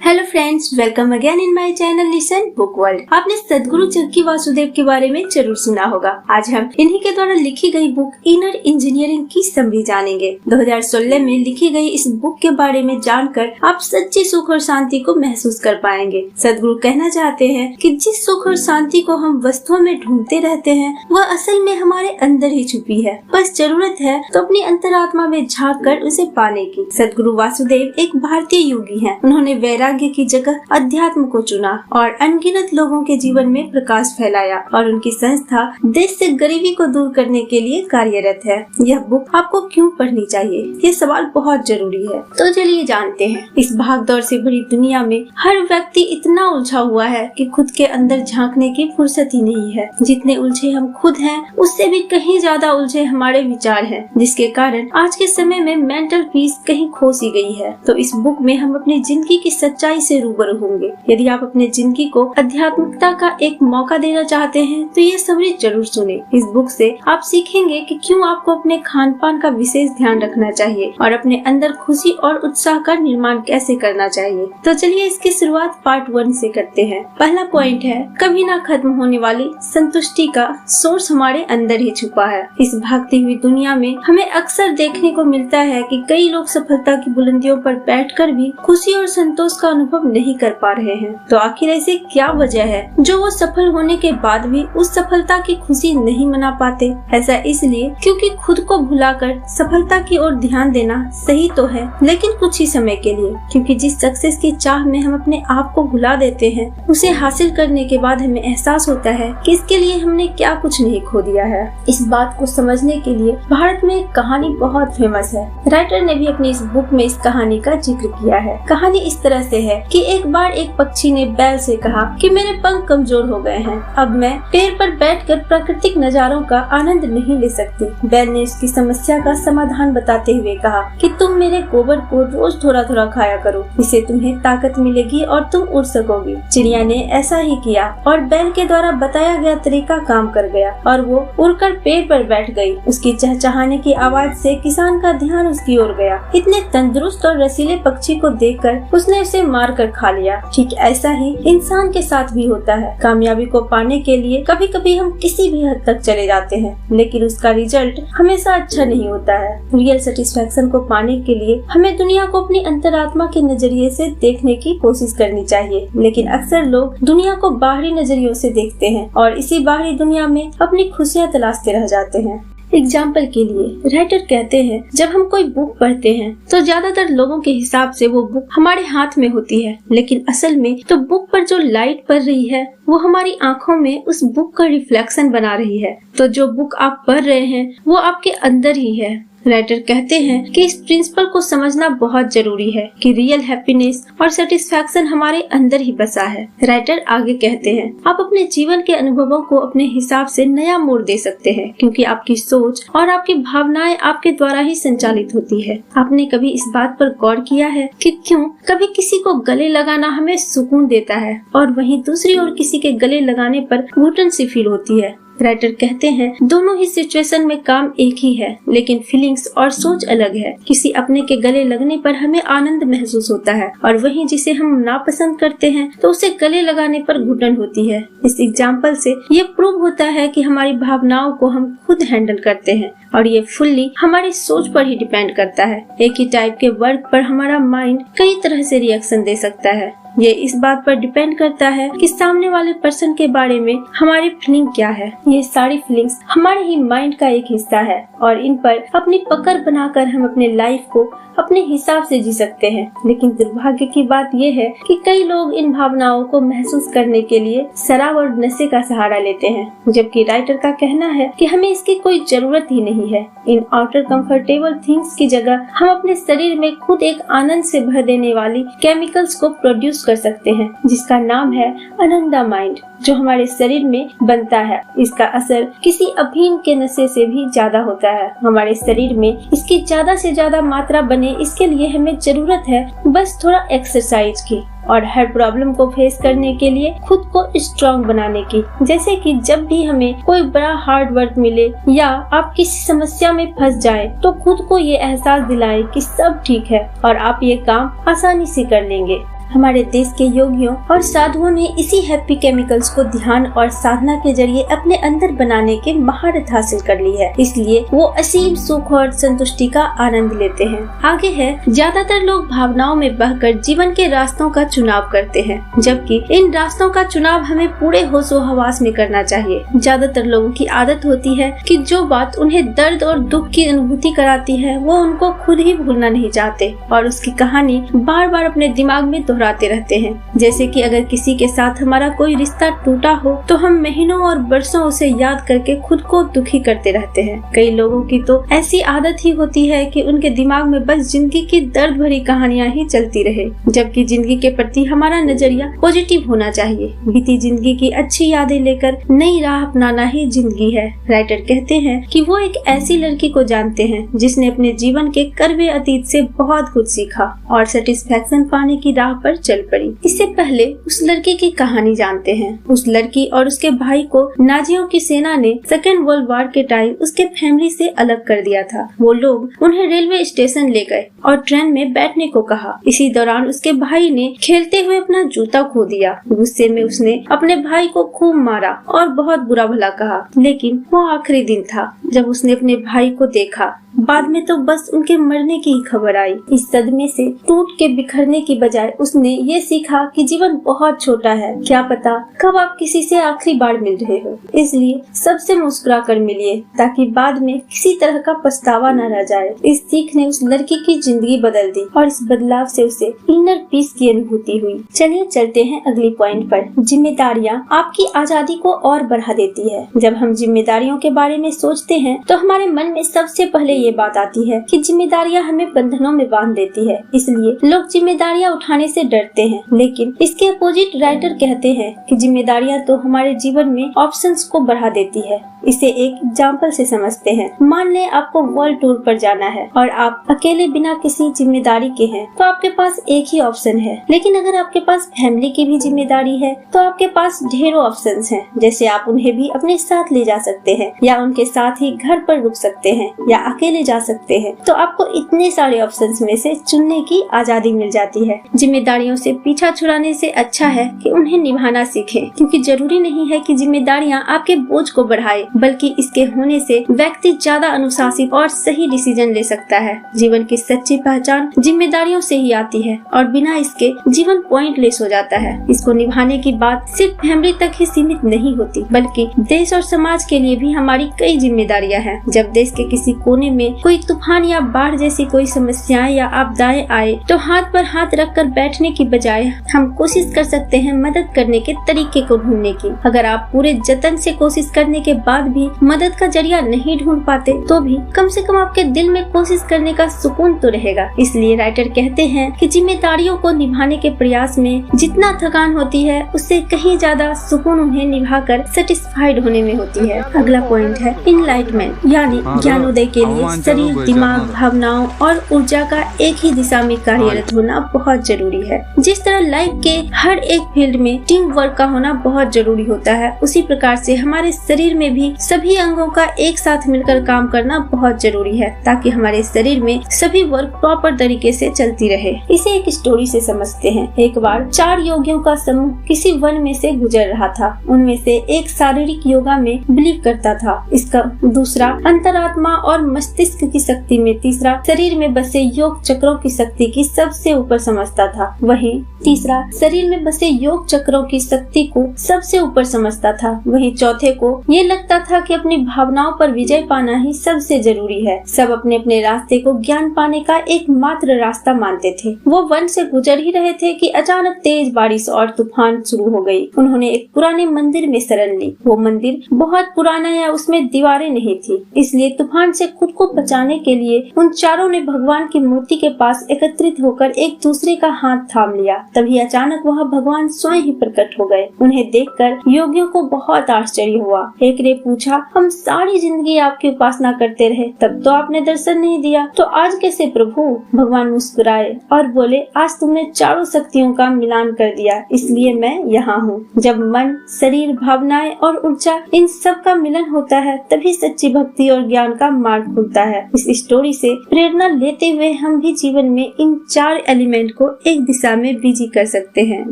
Hello friends, welcome again in my channel listen book world. आपने सद्गुरु जग्गी वासुदेव के बारे में जरूर सुना होगा। आज हम इन्हीं के द्वारा लिखी गई बुक इनर इंजीनियरिंग की समरी जानेंगे। 2016 में लिखी गई इस बुक के बारे में जानकर आप सच्ची सुख और शांति को महसूस कर पाएंगे। सद्गुरु कहना चाहते हैं कि जिस सुख और शांति को हम वस्तुओं में ढूंढते रहते हैं वह असल में हमारे अंदर ही छुपी है। बस जरूरत है तो अपनी अंतरात्मा में झाँक कर उसे पाने की। सद्गुरु वासुदेव एक भारतीय योगी हैं। उन्होंने वैराग्य की जगह अध्यात्म को चुना और अनगिनत लोगों के जीवन में प्रकाश फैलाया और उनकी संस्था देश से गरीबी को दूर करने के लिए कार्यरत है। यह बुक आपको क्यों पढ़नी चाहिए, ये सवाल बहुत जरूरी है। तो चलिए जानते हैं। इस भागदौड़ से भरी दुनिया में हर व्यक्ति इतना उलझा हुआ है कि खुद के अंदर झांकने की फुर्सत ही नहीं है। जितने उलझे हम खुद हैं उससे भी कहीं ज्यादा उलझे हमारे विचार हैं, जिसके कारण आज के समय में मेंटल पीस कहीं खो सी गई है। तो इस बुक में हम अपनी जिंदगी की सच्चाई से रूबरू होंगे। यदि आप अपने जिंदगी को आध्यात्मिकता का एक मौका देना चाहते हैं तो ये समरी जरूर सुने। इस बुक से आप सीखेंगे कि क्यों आपको अपने खान पान का विशेष ध्यान रखना चाहिए और अपने अंदर खुशी और उत्साह का निर्माण कैसे करना चाहिए। तो चलिए इसकी शुरुआत पार्ट 1 से करते हैं। पहला पॉइंट है, कभी ना खत्म होने वाली संतुष्टि का सोर्स हमारे अंदर ही छुपा है। इस भागती हुई दुनिया में हमें अक्सर देखने को मिलता है कि कई लोग सफलता की बुलंदियों पर बैठकर भी खुशी और संतोष का अनुभव नहीं कर पा रहे हैं। तो आखिर ऐसे क्या वजह है जो वो सफल होने के बाद भी उस सफलता की खुशी नहीं मना पाते? ऐसा इसलिए क्योंकि खुद को भुलाकर सफलता की ओर ध्यान देना सही तो है, लेकिन कुछ ही समय के लिए। क्योंकि जिस सक्सेस की चाह में हम अपने आप को भुला देते हैं, उसे हासिल करने के बाद हमें एहसास होता है कि इसके लिए हमने क्या कुछ नहीं खो दिया है। इस बात को समझने के लिए भारत में एक कहानी बहुत फेमस है। राइटर ने भी अपनी इस बुक में इस कहानी का जिक्र किया है। कहानी इस तरह से है कि एक बार एक पक्षी ने बैल से कहा कि मेरे पंख कमजोर हो गए हैं, अब मैं पेड़ पर बैठकर प्राकृतिक नजारों का आनंद नहीं ले सकती। बैल ने इसकी समस्या का समाधान बताते हुए कहा कि तुम मेरे गोबर को रोज थोड़ा थोड़ा खाया करो, इससे तुम्हें ताकत मिलेगी और तुम उड़ सकोगी। चिड़िया ने ऐसा ही किया और बैल के द्वारा बताया गया तरीका काम कर गया और वो उड़कर पेड़ पर बैठ गई। उसकी चहचहाने की आवाज से किसान का ध्यान उसकी ओर गया। इतने तंदुरुस्त और रसीले पक्षी को देखकर उसने उसे मार कर खा लिया। ठीक ऐसा ही इंसान के साथ भी होता है। कामयाबी को पाने के लिए कभी कभी हम किसी भी हद तक चले जाते हैं, लेकिन उसका रिजल्ट हमेशा अच्छा नहीं होता है। रियल सेटिस्फैक्शन को पाने के लिए हमें दुनिया को अपनी अंतरात्मा के नजरिए से देखने की कोशिश करनी चाहिए, लेकिन अक्सर लोग दुनिया को बाहरी नजरियों से देखते हैं और इसी बाहरी दुनिया में अपनी खुशियाँ तलाशते रह जाते हैं। एग्जाम्पल के लिए राइटर कहते हैं, जब हम कोई बुक पढ़ते हैं तो ज्यादातर लोगों के हिसाब से वो बुक हमारे हाथ में होती है, लेकिन असल में तो बुक पर जो लाइट पड़ रही है वो हमारी आंखों में उस बुक का रिफ्लेक्शन बना रही है। तो जो बुक आप पढ़ रहे हैं वो आपके अंदर ही है। राइटर कहते हैं कि इस प्रिंसिपल को समझना बहुत जरूरी है कि रियल हैप्पीनेस और सेटिस्फैक्शन हमारे अंदर ही बसा है। राइटर आगे कहते हैं, आप अपने जीवन के अनुभवों को अपने हिसाब से नया मोड़ दे सकते हैं, क्योंकि आपकी सोच और आपकी भावनाएं आपके द्वारा ही संचालित होती है। आपने कभी इस बात पर गौर किया है कि क्यों कभी किसी को गले लगाना हमें सुकून देता है और वहीं दूसरी ओर किसी के गले लगाने पर घुटन सी फील होती है? राइटर कहते हैं, दोनों ही सिचुएशन में काम एक ही है, लेकिन फीलिंग्स और सोच अलग है। किसी अपने के गले लगने पर हमें आनंद महसूस होता है और वहीं जिसे हम नापसंद करते हैं तो उसे गले लगाने पर घुटन होती है। इस एग्जाम्पल से ये प्रूव होता है कि हमारी भावनाओं को हम खुद हैंडल करते हैं और ये फुल्ली हमारी सोच पर ही डिपेंड करता है। एक ही टाइप के वर्ड पर हमारा माइंड कई तरह से रिएक्शन दे सकता है। ये इस बात पर डिपेंड करता है कि सामने वाले पर्सन के बारे में हमारी फीलिंग क्या है। ये सारी फीलिंग्स हमारे ही माइंड का एक हिस्सा है और इन पर अपनी पकड़ बनाकर हम अपने लाइफ को अपने हिसाब से जी सकते हैं। लेकिन दुर्भाग्य की बात ये है कि कई लोग इन भावनाओं को महसूस करने के लिए शराब और नशे का सहारा लेते हैं, जबकि राइटर का कहना है कि हमें इसकी कोई जरूरत ही नहीं है। इन आउटर कंफर्टेबल थिंग्स की जगह हम अपने शरीर में खुद एक आनंद से भर देने वाली केमिकल्स को प्रोड्यूस कर सकते हैं, जिसका नाम है आनंदा माइंड, जो हमारे शरीर में बनता है। इसका असर किसी अफीम के नशे से भी ज्यादा होता है। हमारे शरीर में इसकी ज्यादा से ज्यादा मात्रा बने, इसके लिए हमें जरूरत है बस थोड़ा एक्सरसाइज की और हर प्रॉब्लम को फेस करने के लिए खुद को स्ट्रांग बनाने की। जैसे कि जब भी हमें कोई बड़ा हार्ड वर्क मिले या आप किसी समस्या में फंस जाएं, तो खुद को ये एहसास दिलाएं कि सब ठीक है और आप ये काम आसानी से कर लेंगे। हमारे देश के योगियों और साधुओं ने इसी हैप्पी केमिकल्स को ध्यान और साधना के जरिए अपने अंदर बनाने के महारत हासिल कर ली है, इसलिए वो असीम सुख और संतुष्टि का आनंद लेते हैं। आगे है, ज्यादातर लोग भावनाओं में बहकर जीवन के रास्तों का चुनाव करते हैं, जबकि इन रास्तों का चुनाव हमें पूरे होशो हवास में करना चाहिए। ज्यादातर लोगों की आदत होती है कि जो बात उन्हें दर्द और दुख की अनुभूति कराती है वो उनको खुद ही भूलना नहीं चाहते और उसकी कहानी बार बार अपने दिमाग में दोहराते रहते हैं। जैसे कि अगर किसी के साथ हमारा कोई रिश्ता टूटा हो तो हम महीनों और बरसों उसे याद करके खुद को दुखी करते रहते हैं। कई लोगों की तो ऐसी आदत ही होती है कि उनके दिमाग में बस जिंदगी की दर्द भरी कहानियां ही चलती रहे, जबकि जिंदगी के प्रति हमारा नजरिया पॉजिटिव होना चाहिए। बीती जिंदगी की अच्छी यादें लेकर नई राह अपनाना ही जिंदगी है। राइटर कहते हैं कि वो एक ऐसी लड़की को जानते हैं जिसने अपने जीवन के कड़वे अतीत से बहुत कुछ सीखा और सेटिस्फैक्शन पाने की राह पर चल पड़ी। इससे पहले उस लड़की की कहानी जानते हैं। उस लड़की और उसके भाई को नाजियों की सेना ने सेकेंड वर्ल्ड वॉर के टाइम उसके फैमिली से अलग कर दिया था। वो लोग उन्हें रेलवे स्टेशन ले गए और ट्रेन में बैठने को कहा। इसी दौरान उसके भाई ने खेलते हुए अपना जूता खो दिया। गुस्से में उसने अपने भाई को खूब मारा और बहुत बुरा भला कहा, लेकिन वो आखिरी दिन था जब उसने अपने भाई को देखा। बाद में तो बस उनके मरने की ही खबर आई। इस सदमे से टूट के बिखरने की बजाय उसने ये सीखा कि जीवन बहुत छोटा है, क्या पता कब आप किसी से आखिरी बार मिल रहे हो। इसलिए सबसे मुस्कुरा कर मिलिए ताकि बाद में किसी तरह का पछतावा न रह जाए। इस सीख ने उस लड़की की जिंदगी बदल दी और इस बदलाव से उसे इनर पीस की अनुभूति हुई। चलिए चलते हैं अगली पॉइंट पर। जिम्मेदारियाँ आपकी आजादी को और बढ़ा देती है। जब हम जिम्मेदारियों के बारे में सोचते हैं तो हमारे मन में सबसे पहले ये बात आती है कि जिम्मेदारियां हमें बंधनों में बांध देती है, इसलिए लोग जिम्मेदारियां उठाने से डरते हैं। लेकिन इसके अपोजिट राइटर कहते हैं कि जिम्मेदारियां तो हमारे जीवन में ऑप्शंस को बढ़ा देती है। इसे एक एग्जाम्पल से समझते हैं। मान लें आपको वर्ल्ड टूर पर जाना है और आप अकेले बिना किसी जिम्मेदारी के हैं, तो आपके पास एक ही ऑप्शन है। लेकिन अगर आपके पास फैमिली की भी जिम्मेदारी है तो आपके पास ढेरों ऑप्शंस हैं। जैसे आप उन्हें भी अपने साथ ले जा सकते हैं या उनके साथ ही घर पर रुक सकते हैं या अकेले जा सकते हैं। तो आपको इतने सारे ऑप्शंस में से चुनने की आजादी मिल जाती है। जिम्मेदारियों से पीछा छुड़ाने से अच्छा है कि उन्हें निभाना सीखें, क्योंकि जरूरी नहीं है कि जिम्मेदारियां आपके बोझ को बढ़ाए, बल्कि इसके होने से व्यक्ति ज्यादा अनुशासित और सही डिसीजन ले सकता है। जीवन की सच्ची पहचान जिम्मेदारियों से ही आती है और बिना इसके जीवन पॉइंटलेस हो जाता है। इसको निभाने की बात सिर्फ फैमिली तक ही सीमित नहीं होती, बल्कि देश और समाज के लिए भी हमारी कई जिम्मेदारियां हैं। जब देश के किसी कोने में कोई तूफान या बाढ़ जैसी कोई समस्याएं या आपदाएं आए तो हाथ पर हाथ रखकर बैठने की बजाय हम कोशिश कर सकते हैं मदद करने के तरीके को ढूंढने की। अगर आप पूरे जतन से कोशिश करने के बाद भी मदद का जरिया नहीं ढूंढ पाते तो भी कम से कम आपके दिल में कोशिश करने का सुकून तो रहेगा। इसलिए राइटर कहते हैं कि जिम्मेदारियों को निभाने के प्रयास में जितना थकान होती है उससे कहीं ज्यादा सुकून उन्हें निभाकर सेटिस्फाइड होने में होती है। अगला पॉइंट है इनलाइटमेंट, यानी ज्ञानोदय के लिए शरीर, दिमाग, भावनाओं और ऊर्जा का एक ही दिशा में कार्यरत होना बहुत जरूरी है। जिस तरह लाइफ के हर एक फील्ड में टीम वर्क का होना बहुत जरूरी होता है, उसी प्रकार से हमारे शरीर में भी सभी अंगों का एक साथ मिलकर काम करना बहुत जरूरी है, ताकि हमारे शरीर में सभी वर्क प्रॉपर तरीके से चलती रहे। इसे एक स्टोरी से समझते हैं। एक बार 4 योगियों का समूह किसी वन में से गुजर रहा था। उनमें से एक शारीरिक योगा में बिलीव करता था, इसका दूसरा अंतरात्मा और मस्तिष्क की शक्ति में, तीसरा शरीर में बसे योग चक्रों की शक्ति की सबसे ऊपर समझता था। वहीं तीसरा शरीर में बसे योग चक्रों की शक्ति को सबसे ऊपर समझता था। वहीं चौथे को ये लगता था कि अपनी भावनाओं पर विजय पाना ही सबसे जरूरी है। सब अपने अपने रास्ते को ज्ञान पाने का एकमात्र रास्ता मानते थे। वो वन से गुजर ही रहे थे कि अचानक तेज बारिश और तूफान शुरू हो गई। उन्होंने एक पुराने मंदिर में शरण ली। वो मंदिर बहुत पुराना या उसमें दीवारें नहीं थी, इसलिए तूफान से खुद को बचाने के लिए उन चारों ने भगवान की मूर्ति के पास एकत्रित होकर एक दूसरे का हाथ थाम लिया। तभी अचानक वह भगवान स्वयं ही प्रकट हो गए। उन्हें देखकर योगियों को बहुत आश्चर्य हुआ। एक ने पूछा, हम सारी जिंदगी आपकी उपासना करते रहे, तब तो आपने दर्शन नहीं दिया, तो आज कैसे प्रभु? भगवान मुस्कुराए और बोले, आज तुमने चारों शक्तियों का मिलान कर दिया, इसलिए मैं यहाँ हूँ। जब मन, शरीर, भावनाएं और ऊर्जा इन सब का मिलन होता है तभी सच्ची भक्ति और ज्ञान का मार्ग खुलता है। इस स्टोरी से प्रेरणा लेते हुए हम भी जीवन में इन 4 एलिमेंट को एक दिशा में बिजी कर सकते हैं।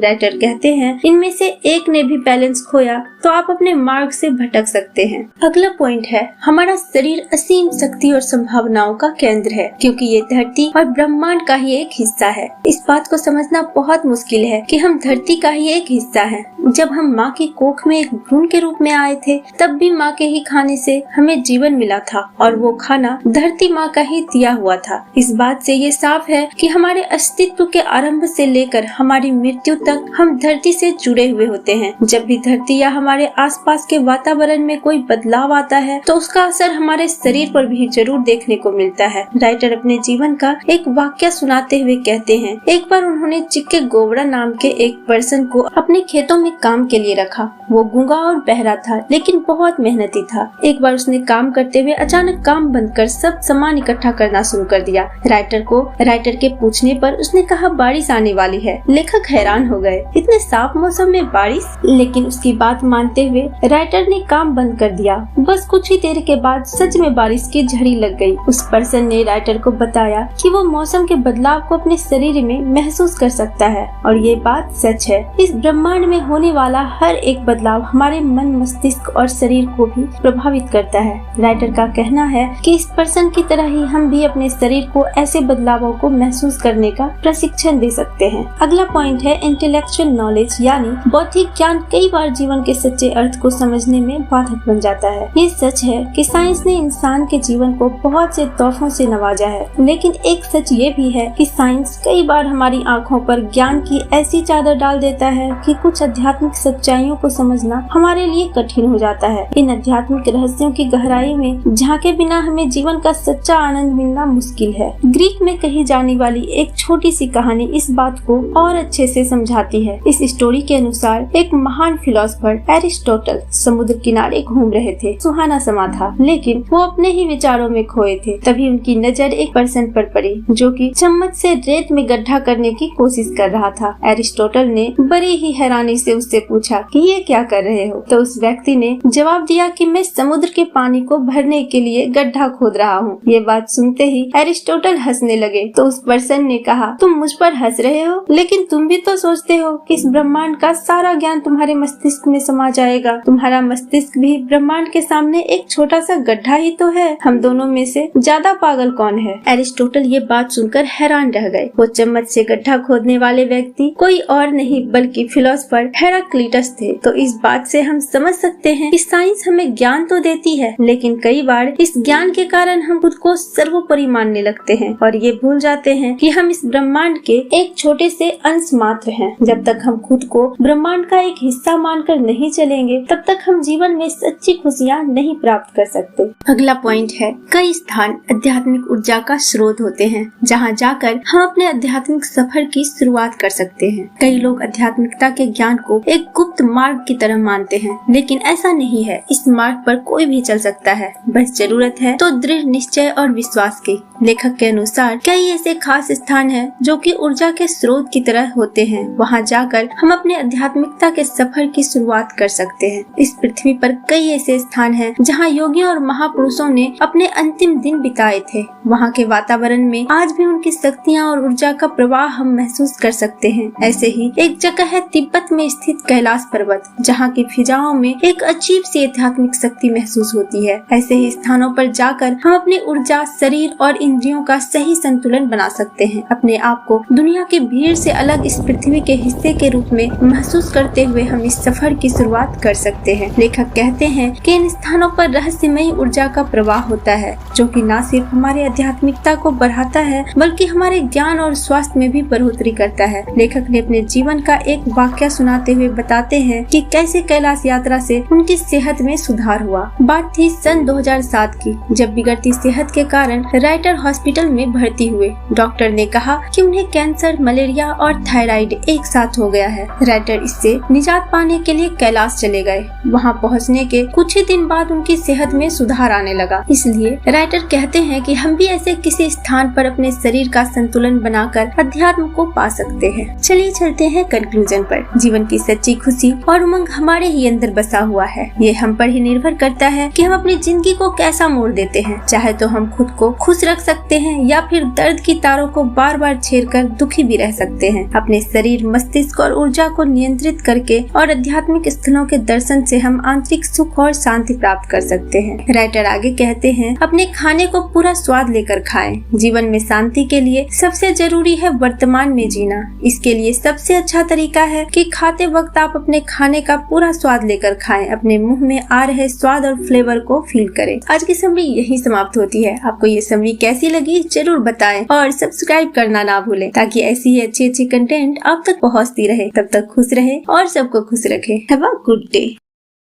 राइटर कहते हैं, इनमें से एक ने भी बैलेंस खोया तो आप अपने मार्ग से भटक सकते हैं। अगला पॉइंट है, हमारा शरीर असीम शक्ति और संभावनाओं का केंद्र है, क्योंकि ये धरती और ब्रह्मांड का ही एक हिस्सा है। इस बात को समझना बहुत मुश्किल है कि हम धरती का ही एक हिस्सा हैं। जब हम माँ की कोख में एक भ्रूण के रूप में आए थे, तब भी माँ के ही खाने से हमें जीवन मिला था और वो खाना धरती माँ का ही दिया हुआ था। इस बात से ये साफ है कि हमारे अस्तित्व के आरंभ से लेकर हमारी मृत्यु तक हम धरती से जुड़े हुए होते हैं। जब भी धरती या हमारे आसपास के वातावरण में कोई बदलाव आता है तो उसका असर हमारे शरीर पर भी जरूर देखने को मिलता है। राइटर अपने जीवन का एक वाक्य सुनाते हुए कहते हैं, एक बार उन्होंने चिक्के गोवड़ा नाम के एक पर्सन को अपने खेतों में काम के लिए रखा। वो गूंगा और बहरा था, लेकिन बहुत मेहनती था। एक बार उसने काम करते हुए अचानक काम बंद कर सब सामान इकट्ठा करना शुरू कर दिया। राइटर के पूछने पर उसने कहा, बारिश आने वाली है। लेखक हैरान हो गए, इतने साफ मौसम में बारिश? लेकिन उसकी बात मानते हुए राइटर ने काम बंद कर दिया। बस कुछ ही देर के बाद सच में बारिश की झड़ी लग गई। उस पर्सन ने राइटर को बताया कि वो मौसम के बदलाव को अपने शरीर में महसूस कर सकता है और ये बात सच है। इस ब्रह्मांड में होने वाला हर एक बदलाव हमारे मन, मस्तिष्क और शरीर को भी प्रभावित करता है। राइटर का कहना है कि इस पर्सन की तरह ही हम भी अपने शरीर को ऐसे बदलावों को महसूस करने का प्रशिक्षण दे सकते हैं। अगला पॉइंट है इंटेलेक्चुअल नॉलेज, यानी बौद्धिक ज्ञान कई बार जीवन के सच्चे अर्थ को समझने में बाधक बन जाता है। ये सच है कि साइंस ने इंसान के जीवन को बहुत से तोहफों से नवाजा है, लेकिन एक सच ये भी है कि साइंस कई बार हमारी आंखों पर ज्ञान की ऐसी चादर डाल देता है कि कुछ आध्यात्मिक सच्चाइयों को समझना हमारे लिए कठिन हो जाता है। इन आध्यात्मिक रहस्यों की गहराई में झांके बिना हमें जीवन का सच्चा आनंद मिलना मुश्किल है। ग्रीक में कही जाने वाली एक छोटी सी कहानी इस बात को और अच्छे से समझाती है। इस स्टोरी के अनुसार एक महान फिलोसोफर एरिस्टोटल समुद्र किनारे घूम रहे थे। सुहाना समा था, लेकिन वो अपने ही विचारों में खोए थे। तभी उनकी नजर एक पर्सन पर पड़ी जो कि चम्मच से रेत में गड्ढा करने की कोशिश कर रहा था। एरिस्टोटल ने बड़ी ही हैरानी से उससे पूछा कि ये क्या कर रहे हो? तो उस व्यक्ति ने जवाब दिया कि मैं समुद्र के पानी को भरने के लिए गड्ढा खोद रहा हूँ। ये बात सुनते ही एरिस्टोटल हंसने लगे। तो उस पर्सन ने कहा, तुम मुझ पर हंस रहे हो, लेकिन तुम भी तो सोचते हो कि इस ब्रह्मांड का सारा ज्ञान तुम्हारे मस्तिष्क में समा जाएगा। तुम्हारा मस्तिष्क भी ब्रह्मांड के सामने एक छोटा सा गड्ढा ही तो है। हम दोनों में से ज्यादा पागल कौन है? एरिस्टोटल ये बात सुनकर हैरान रह गए। वो चम्मच से गड्ढा खोदने वाले व्यक्ति कोई और नहीं बल्कि फिलोसोफर हेराक्लिटस थे। तो इस बात से हम समझ सकते हैं कि साइंस हमें ज्ञान तो देती है, लेकिन कई बार इस ज्ञान के कारण हम खुद को सर्वोपरि मानने लगते हैं और ये भूल जाते हैं कि हम इस ब्रह्मांड के एक छोटे से अंश मात्र हैं। जब तक हम खुद को ब्रह्मांड का एक हिस्सा मानकर नहीं चलेंगे, तब तक हम जीवन में सच्ची खुशियाँ नहीं प्राप्त कर सकते। अगला पॉइंट है, कई स्थान आध्यात्मिक ऊर्जा का स्रोत होते हैं जहाँ जाकर हम अपने आध्यात्मिक सफर की शुरुआत कर सकते हैं। कई लोग आध्यात्मिकता के ज्ञान को एक गुप्त मार्ग की तरह मानते हैं, लेकिन ऐसा नहीं है। इस मार्ग पर कोई भी चल सकता है, बस जरूरत है तो दृढ़ निश्चय और विश्वास की। लेखक के अनुसार कई ऐसे खास स्थान हैं जो कि ऊर्जा के स्रोत की तरह होते हैं। वहां जाकर हम अपने आध्यात्मिकता के सफर की शुरुआत कर सकते हैं। इस पृथ्वी पर कई ऐसे स्थान हैं जहां योगियों और महापुरुषों ने अपने अंतिम दिन बिताए थे। वहां के वातावरण में आज भी उनकी शक्तियाँ और ऊर्जा का प्रवाह हम महसूस कर सकते हैं। ऐसे ही एक जगह है तिब्बत में स्थित कैलाश पर्वत, जहाँ की फिजाओं में एक अजीब सी आध्यात्मिक शक्ति महसूस होती है। ऐसे ही स्थानों पर जाकर हम अपनी ऊर्जा, शरीर और इंद्रियों का सही संतुलन बना सकते हैं। अपने आप को दुनिया की भीड़ से अलग इस पृथ्वी के हिस्से के रूप में महसूस करते हुए हम इस सफर की शुरुआत कर सकते हैं। लेखक कहते हैं कि इन स्थानों पर रहस्यमयी ऊर्जा का प्रवाह होता है, जो कि न सिर्फ हमारे आध्यात्मिकता को बढ़ाता है बल्कि हमारे ज्ञान और स्वास्थ्य में भी बढ़ोतरी करता है। लेखक ने अपने जीवन का एक वाक्य सुनाते हुए हुए बताते हैं कि कैसे कैलाश यात्रा से उनकी सेहत में सुधार हुआ। बात थी सन 2007 की, जब बिगड़ती सेहत के कारण राइटर हॉस्पिटल में भर्ती हुए। डॉक्टर ने कहा कि उन्हें कैंसर, मलेरिया और थायराइड एक साथ हो गया है। राइटर इससे निजात पाने के लिए कैलाश चले गए। वहां पहुंचने के कुछ ही दिन बाद उनकी सेहत में सुधार आने लगा। इसलिए राइटर कहते हैं कि हम भी ऐसे किसी स्थान पर अपने शरीर का संतुलन बनाकर अध्यात्म को पा सकते हैं। चलिए चलते हैं कंक्लूजन पर। जीवन की सच्ची खुशी और उमंग हमारे ही अंदर बसा हुआ है। ये हम पर ही निर्भर करता है कि हम अपनी जिंदगी को कैसा मोड़ देते हैं। चाहे तो हम खुद को खुश रख सकते हैं या फिर दर्द की तारों को बार बार छेड़कर दुखी भी रह सकते हैं। अपने शरीर, मस्तिष्क और ऊर्जा को नियंत्रित करके और आध्यात्मिक स्थलों के दर्शन से हम आंतरिक सुख और शांति प्राप्त कर सकते हैं। राइटर आगे कहते हैं, अपने खाने को पूरा स्वाद लेकर खाएं। जीवन में शांति के लिए सबसे जरूरी है वर्तमान में जीना। इसके लिए सबसे अच्छा तरीका है कि खाते वक्त आप अपने खाने का पूरा स्वाद लेकर खाएं। अपने मुंह में आ रहे स्वाद और फ्लेवर को फील करें। आज की समरी यही समाप्त होती है। आपको ये समरी कैसी लगी जरूर बताएं और सब्सक्राइब करना ना भूलें, ताकि ऐसी ही अच्छी कंटेंट आप तक पहुंचती रहे। तब तक खुश रहे और सबको खुश रखे। Have a good day.